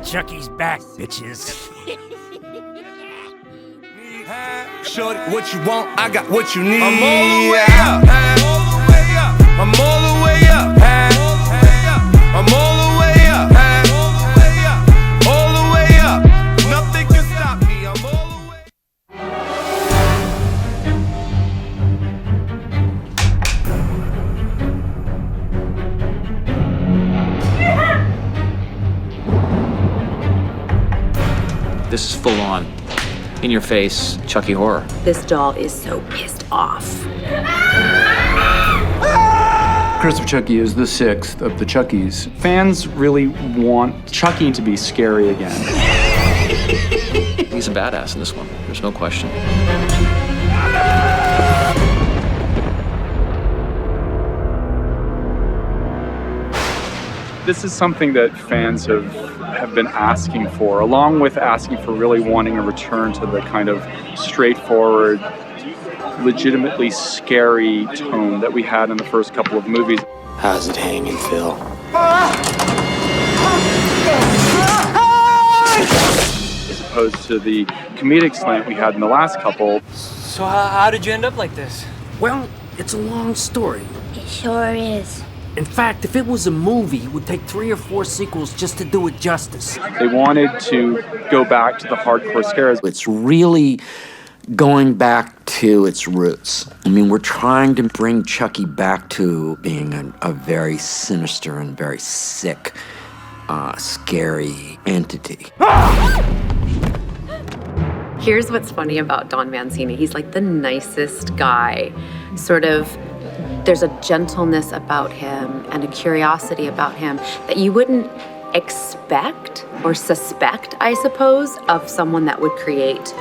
Chucky's back, bitches. Shorty, what you want? I got what you need. I'm all the way up. All the way up. I'm all the way up. I'm all the way up. All the way up. Nothing can stop me. I'm all the way. This is full on, in your face, Chucky horror. This doll is so pissed off. Curse of Chucky is the 6th of the Chuckies. Fans really want Chucky to be scary again. He's a badass in this one, there's no question. This is something that fans have been asking for, along with asking for really wanting a return to the kind of straightforward, legitimately scary tone that we had in the first couple of movies. How's it hanging, Phil? As opposed to the comedic slant we had in the last couple. So how did you end up like this? Well, it's a long story. It sure is. In fact, if it was a movie, it would take 3 or 4 sequels just to do it justice. They wanted to go back to the hardcore scares. It's really going back to its roots. I mean, we're trying to bring Chucky back to being a very sinister and very sick, scary entity. Here's what's funny about Don Mancini. He's like the nicest guy. Sort of, there's a gentleness about him and a curiosity about him that you wouldn't expect or suspect, I suppose, of someone that would create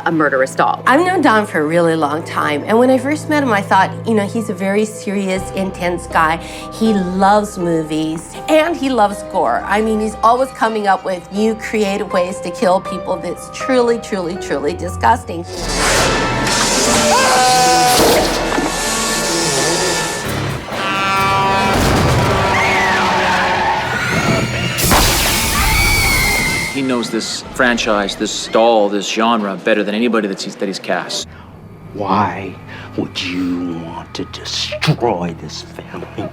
a murderous doll. I've known Don for a really long time, and when I first met him, I thought, he's a very serious, intense guy. He loves movies, and he loves gore. I mean, he's always coming up with new creative ways to kill people that's truly, truly, truly disgusting. He knows this franchise, this doll, this genre better than anybody that he's cast. Why would you want to destroy this family?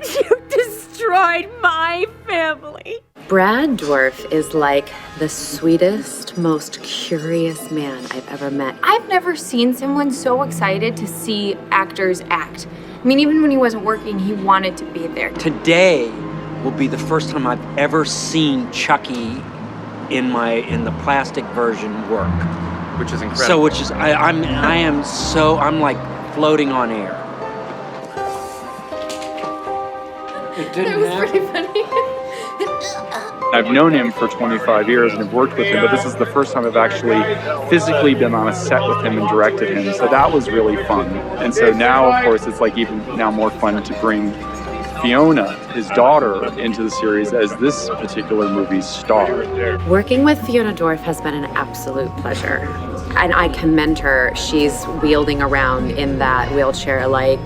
You destroyed my family. Brad Dourif is like the sweetest, most curious man I've ever met. I've never seen someone so excited to see actors act. I mean, even when he wasn't working, he wanted to be there. Today will be the first time I've ever seen Chucky in the plastic version work. Which is incredible. So, I'm like floating on air. It was pretty funny. I've known him for 25 years and have worked with him, but this is the first time I've actually physically been on a set with him and directed him, so that was really fun. And so now, of course, it's like even now more fun to bring Fiona, his daughter, into the series as this particular movie's star. Working with Fiona Dourif has been an absolute pleasure. And I commend her. She's wielding around in that wheelchair like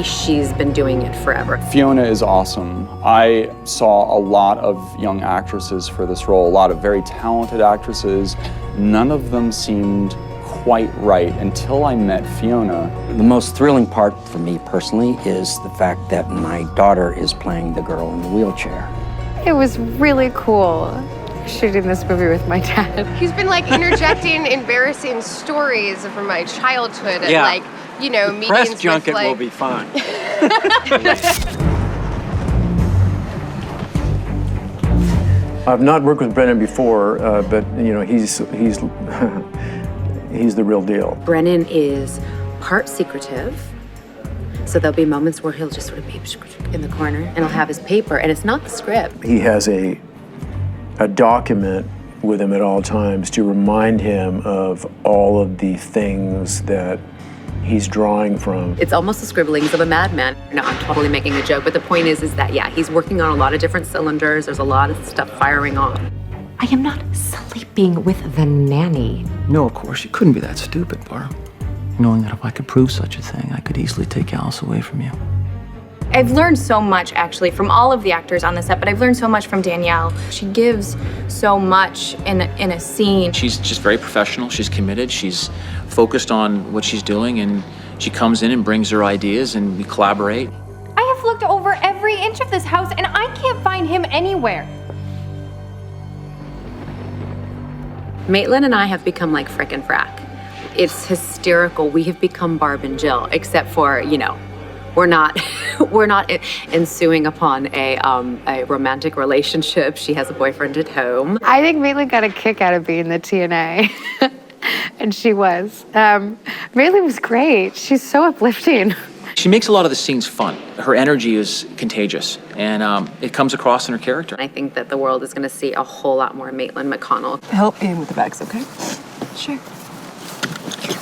she's been doing it forever. Fiona is awesome. I saw a lot of young actresses for this role, a lot of very talented actresses. None of them seemed quite right until I met Fiona. The most thrilling part for me personally is the fact that my daughter is playing the girl in the wheelchair. It was really cool shooting this movie with my dad. He's been interjecting embarrassing stories from my childhood and meetings Press with junket will be fun. I've not worked with Brennan before, but he's he's the real deal. Brennan is part secretive, so there'll be moments where he'll just sort of be in the corner and he'll have his paper, and it's not the script. He has a document with him at all times to remind him of all of the things that he's drawing from. It's almost the scribblings of a madman. No, I'm totally making a joke, but the point is that, yeah, he's working on a lot of different cylinders. There's a lot of stuff firing off. I am not sleeping with the nanny. No, of course, you couldn't be that stupid, Barb. Knowing that if I could prove such a thing, I could easily take Alice away from you. I've learned so much actually from all of the actors on the set, but I've learned so much from Danielle. She gives so much in a scene. She's just very professional. She's committed. She's focused on what she's doing, and she comes in and brings her ideas, and we collaborate. I have looked over every inch of this house, and I can't find him anywhere. Maitland and I have become like Frick and Frack. It's hysterical. We have become Barb and Jill, except for, you know, we're not ensuing upon a romantic relationship. She has a boyfriend at home. I think Maitland got a kick out of being the TNA, and she was. Maitland was great. She's so uplifting. She makes a lot of the scenes fun. Her energy is contagious, and it comes across in her character. I think that the world is going to see a whole lot more Maitland McConnell. Help me with the bags, okay? Sure.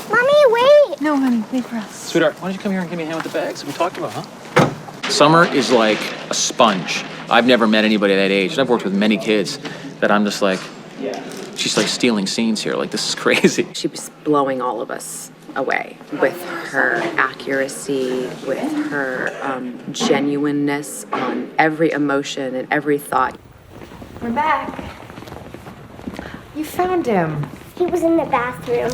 Mommy, wait! No, honey, wait for us. Sweetheart, why don't you come here and give me a hand with the bags? We talked about, huh? Summer is like a sponge. I've never met anybody that age, and I've worked with many kids that I'm just like, she's like stealing scenes here. Like, this is crazy. She was blowing all of us away with her accuracy, with her genuineness on every emotion and every thought. We're back. You found him. He was in the bathroom.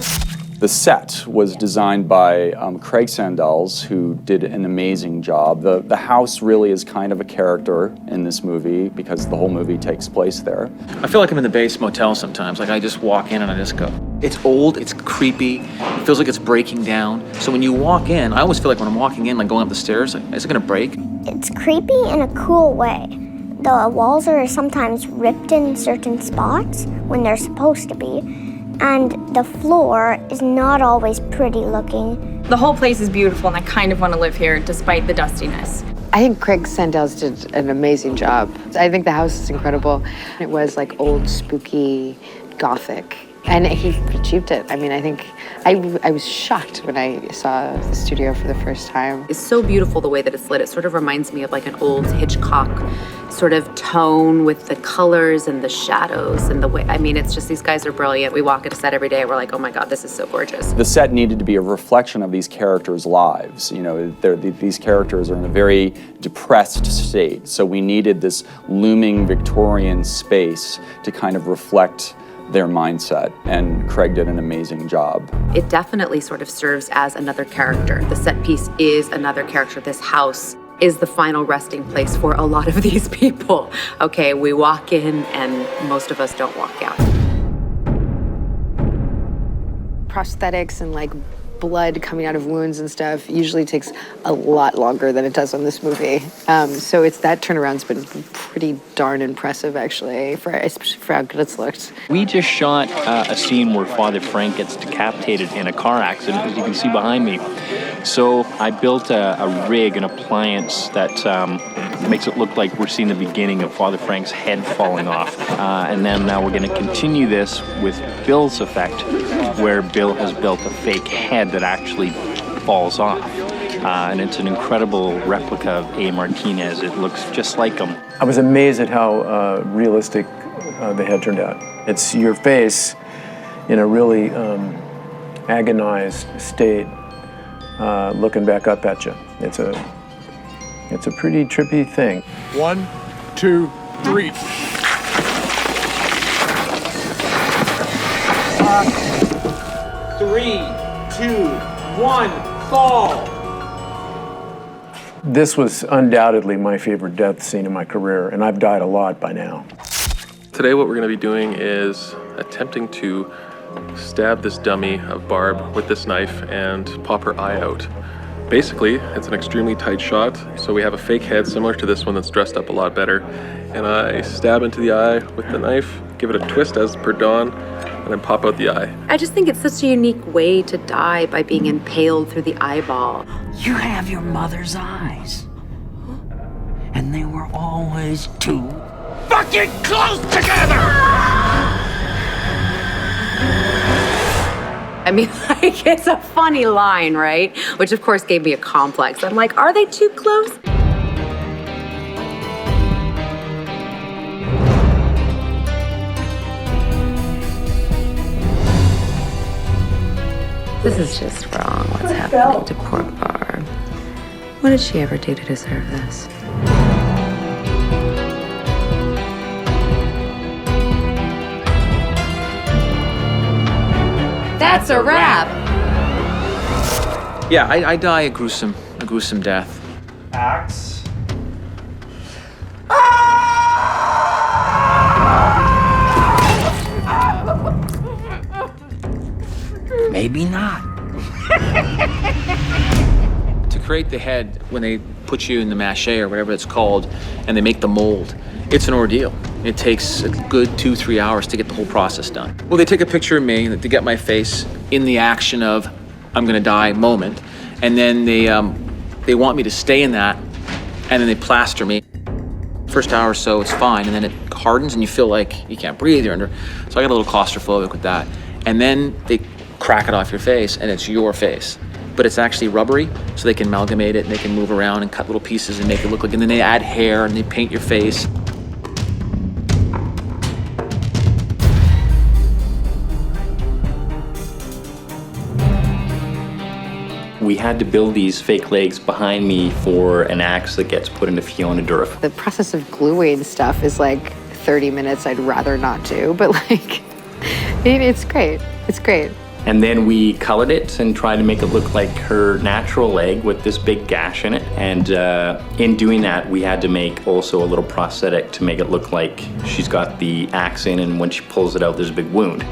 The set was designed by Craig Sandals, who did an amazing job. The house really is kind of a character in this movie because the whole movie takes place there. I feel like I'm in the base motel sometimes. Like, I just walk in and I just go. It's old, it's creepy, it feels like it's breaking down. So when you walk in, I always feel like when I'm walking in, like going up the stairs, like, is it gonna break? It's creepy in a cool way. The walls are sometimes ripped in certain spots when they're supposed to be. And the floor is not always pretty looking. The whole place is beautiful, and I kind of want to live here despite the dustiness. I think Craig Sandals did an amazing job. I think the house is incredible. It was like old, spooky, gothic, and he achieved it. I mean, I think I was shocked when I saw the studio for the first time. It's so beautiful the way that it's lit. It sort of reminds me of like an old Hitchcock sort of tone with the colors and the shadows and the way, I mean, it's just, these guys are brilliant. We walk at a set every day, we're like, oh my God, this is so gorgeous. The set needed to be a reflection of these characters' lives. You know, these characters are in a very depressed state, so we needed this looming Victorian space to kind of reflect their mindset, and Craig did an amazing job. It definitely sort of serves as another character. The set piece is another character. This house is the final resting place for a lot of these people. Okay, we walk in and most of us don't walk out. Prosthetics and like blood coming out of wounds and stuff usually takes a lot longer than it does on this movie. So that turnaround's been pretty darn impressive, actually, for how good it's looked. We just shot a scene where Father Frank gets decapitated in a car accident, as you can see behind me. So I built a rig, an appliance that makes it look like we're seeing the beginning of Father Frank's head falling off. And then now we're going to continue this with Bill's effect, where Bill has built a fake head that actually falls off. And it's an incredible replica of A. Martinez. It looks just like him. I was amazed at how realistic the head turned out. It's your face in a really agonized state looking back up at you. It's a pretty trippy thing. 1, 2, 3. 3, 2, 1, fall! This was undoubtedly my favorite death scene in my career, and I've died a lot by now. Today what we're going to be doing is attempting to stab this dummy of Barb with this knife and pop her eye out. Basically, it's an extremely tight shot, so we have a fake head similar to this one that's dressed up a lot better, and I stab into the eye with the knife, give it a twist as per Don, and then pop out the eye. I just think it's such a unique way to die, by being impaled through the eyeball. You have your mother's eyes. And they were always too fucking close together! I mean, like, it's a funny line, right? Which of course gave me a complex. I'm like, are they too close? This is just wrong, what's happening to poor Barb. What did she ever do to deserve this? That's a wrap. Yeah, I die a gruesome death. Axe. Maybe not. To create the head, when they put you in the mache or whatever it's called, and they make the mold, it's an ordeal. It takes a good 2-3 hours to get the whole process done. Well, they take a picture of me to get my face in the action of I'm gonna die moment, and then they want me to stay in that, and then they plaster me. First hour or so, it's fine, and then it hardens and you feel like you can't breathe, you're under. So I got a little claustrophobic with that. And then they crack it off your face, and it's your face. But it's actually rubbery, so they can amalgamate it and they can move around and cut little pieces and make it look like, and then they add hair and they paint your face. We had to build these fake legs behind me for an axe that gets put into Fiona Dourif. The process of gluing stuff is like 30 minutes I'd rather not do, but like, it's great. It's great. And then we colored it and tried to make it look like her natural leg with this big gash in it. And in doing that, we had to make also a little prosthetic to make it look like she's got the axe in, and when she pulls it out, there's a big wound.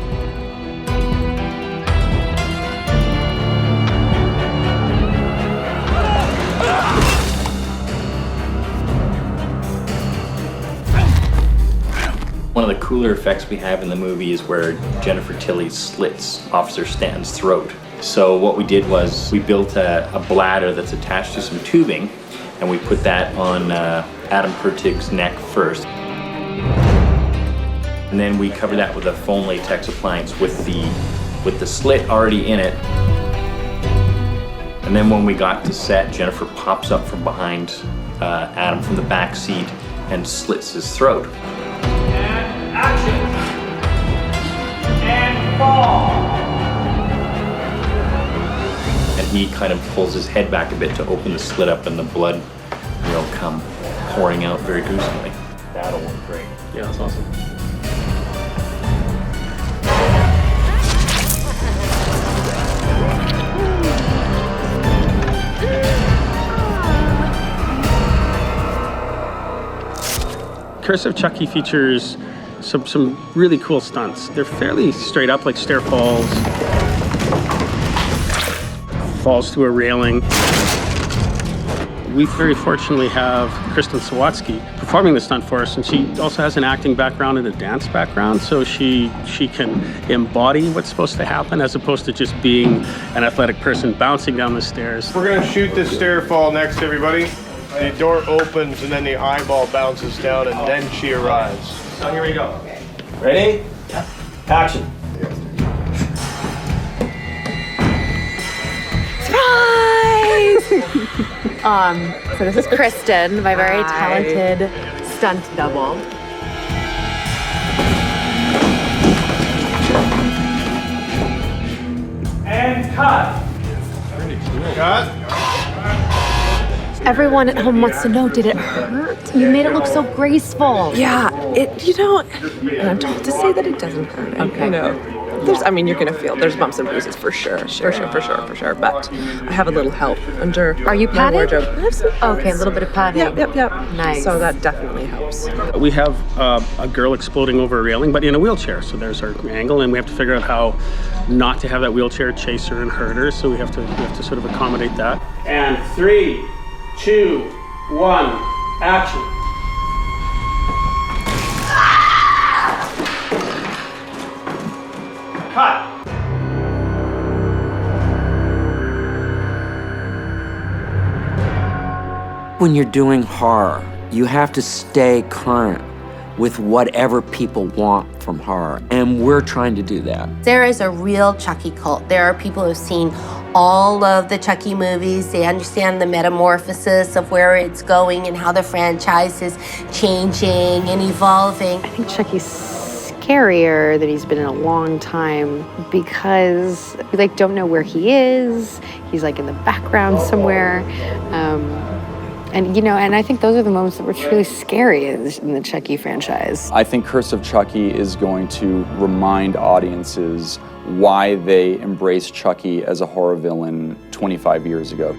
One of the cooler effects we have in the movie is where Jennifer Tilly slits Officer Stanton's throat. So what we did was we built a bladder that's attached to some tubing, and we put that on Adam Pertig's neck first. And then we covered that with a foam latex appliance with the slit already in it. And then when we got to set, Jennifer pops up from behind Adam from the back seat and slits his throat. Action. And fall. And he kind of pulls his head back a bit to open the slit up, and the blood will come pouring out very gruesomely. That'll work great. Yeah, that's awesome. Curse of Chucky features some really cool stunts. They're fairly straight up, like stair falls through a railing. We very fortunately have Kristen Sawatsky performing the stunt for us, and she also has an acting background and a dance background, so she can embody what's supposed to happen as opposed to just being an athletic person bouncing down the stairs. We're gonna shoot this stair fall next, everybody. The door opens and then the eyeball bounces down and then she arrives. So here we go. Ready? Yeah. Action. Surprise! So this is Kristen, my very talented stunt double. And cut. Cut. Everyone at home wants to know, did it hurt? You made it look so graceful. Yeah, and I'm told to say that it doesn't hurt. Okay. You know, you're gonna feel there's bumps and bruises for sure. But I have a little help under Are you my padded? wardrobe. I have some pads. Okay, a little bit of padding. Yep. Nice. So that definitely helps. We have a girl exploding over a railing, but in a wheelchair. So there's our angle, and we have to figure out how not to have that wheelchair chase her and hurt her. So we have to sort of accommodate that. And 3, 2, 1, action. Cut. When you're doing horror, you have to stay current with whatever people want from horror, and we're trying to do that. There is a real Chucky cult. There are people who've seen all of the Chucky movies. They understand the metamorphosis of where it's going and how the franchise is changing and evolving. I think Chucky's scarier that he's been in a long time because we like don't know where he is. He's like in the background somewhere. And you know, and I think those are the moments that were truly scary in the Chucky franchise. I think Curse of Chucky is going to remind audiences why they embraced Chucky as a horror villain 25 years ago.